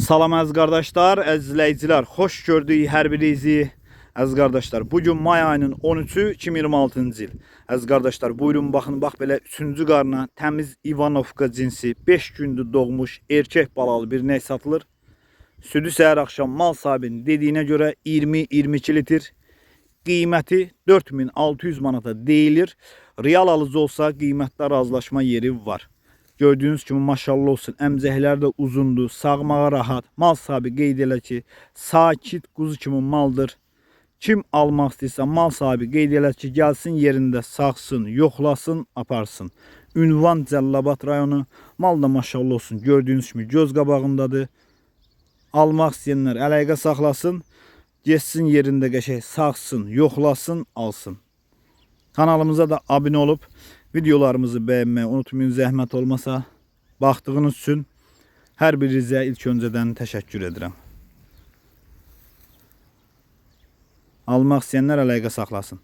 Salam əziz qardaşlar, əziz izləyicilər, xoş gördük hər birinizi. Əziz qardaşlar, bugün may ayının 13-ü 2026-cı il. Əziz qardaşlar, buyurun baxın, bax belə 3-cü qarına təmiz İvanovka cinsi 5 gündür doğmuş erkək balalı bir ney satılır. Südü səhər axşam mal sahibinin dediyinə görə 20-22 litr. Qiyməti 4600 manata deyilir. Real alıcı olsa qiymətdə razılaşma yeri var. Gördüğünüz kimi maşallah olsun, əmcəklər də uzundur, sağmağa rahat. Mal sahibi qeyd elə ki, sakit quzu kimi maldır. Kim almaq istəyirsə mal sahibi qeyd elə ki, gəlsin yerində saxsın, yoxlasın, aparsın. Ünvan Cəllabad rayonu. Mal da maşallah olsun, gördüğünüz kimi göz qabağındadır. Almaq istəyənlər əlaqə saxlasın. Geçsin yerində qəşəng saxsın, yoxlasın, alsın. Kanalımıza da abunə olub videolarımızı beğenmeyi unutmayın, zəhmət olmasa. Baxdığınız üçün hər birinizə ilk öncədən təşəkkür edirəm. Almaq istəyənlər əlaqə saxlasın.